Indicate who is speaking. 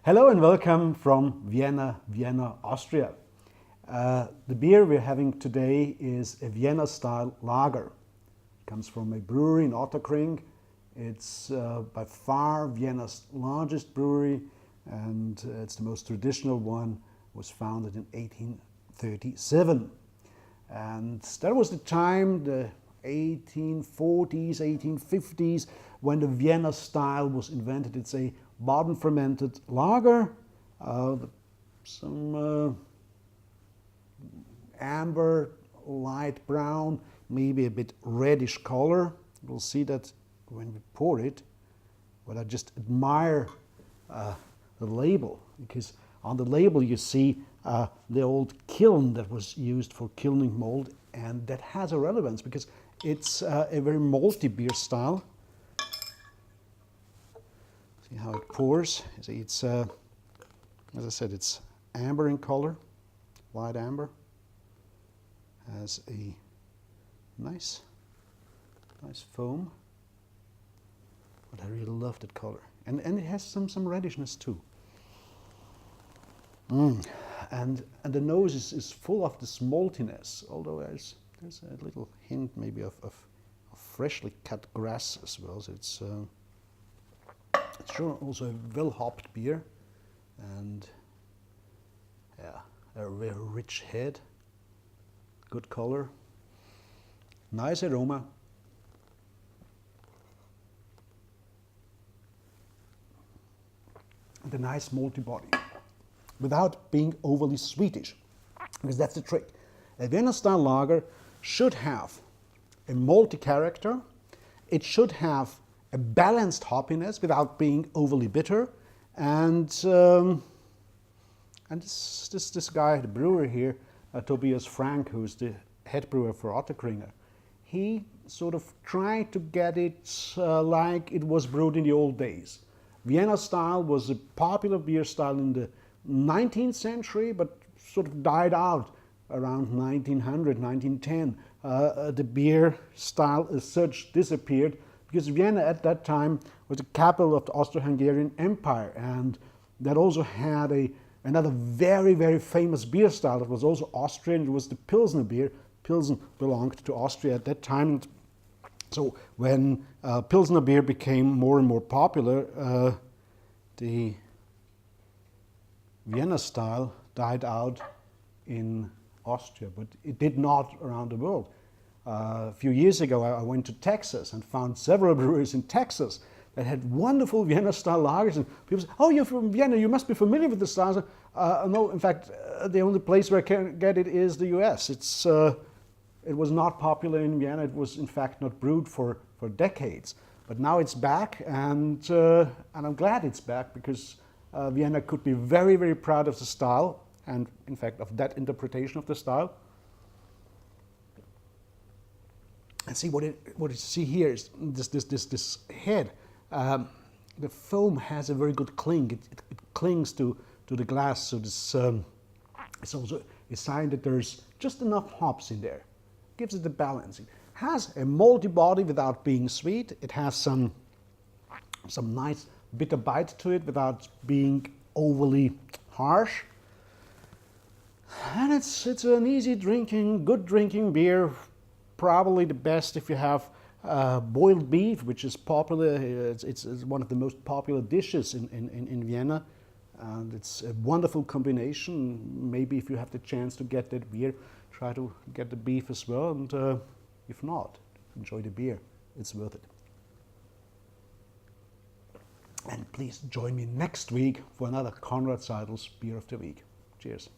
Speaker 1: Hello and welcome from Vienna, Austria. The beer we're having today is a Vienna style lager. It comes from a brewery in Ottakringer. It's by far Vienna's largest brewery, and it's the most traditional one. It was founded in 1837. And that was the time, the 1840s, 1850s, when the Vienna style was invented. It's a bottom fermented lager, some amber, light brown, maybe a bit reddish color. We'll see that when we pour it, but I just admire the label, because on the label you see the old kiln that was used for kilning malt, and that has a relevance because it's a very malty beer style. See how it pours. See, it's, as I said, it's amber in color, light amber. Has a nice foam. But I really love that color, and it has some reddishness too. And the nose is full of this maltiness, although there's a little hint maybe of freshly cut grass as well. So it's sure also a well hopped beer, and yeah, a very rich head, good color, nice aroma. And a nice malty body, without being overly sweetish, because that's the trick. A Vienna style lager should have a malty character. It should have a balanced hoppiness without being overly bitter. And this guy, the brewer here, Tobias Frank, who's the head brewer for Ottakringer, he sort of tried to get it like it was brewed in the old days. Vienna style was a popular beer style in the 19th century, but sort of died out around 1900, 1910. The beer style as such disappeared because Vienna at that time was the capital of the Austro-Hungarian Empire, and that also had another very, very famous beer style that was also Austrian. It was the Pilsner beer. Pilsen belonged to Austria at that time. So when Pilsner beer became more and more popular, the Vienna style died out in Austria, but it did not around the world. A few years ago, I went to Texas and found several breweries in Texas that had wonderful Vienna style lagers, and people said, "Oh, you're from Vienna, you must be familiar with the styles." No, in fact, the only place where I can get it is the US. It was not popular in Vienna. It was, in fact, not brewed for decades. But now it's back, and I'm glad it's back, because Vienna could be very, very proud of the style, and in fact of that interpretation of the style. And see what you see here is this head. The foam has a very good cling. It clings to the glass, so this it's also a sign that there's just enough hops in there. Gives it the balance. It has a malty body without being sweet. It has some nice bitter bite to it without being overly harsh. And it's an easy drinking, good drinking beer. Probably the best if you have boiled beef, which is popular. It's one of the most popular dishes in Vienna. And it's a wonderful combination. Maybe if you have the chance to get that beer, try to get the beef as well. And if not, enjoy the beer. It's worth it. And please join me next week for another Konrad Seidel's Beer of the Week. Cheers.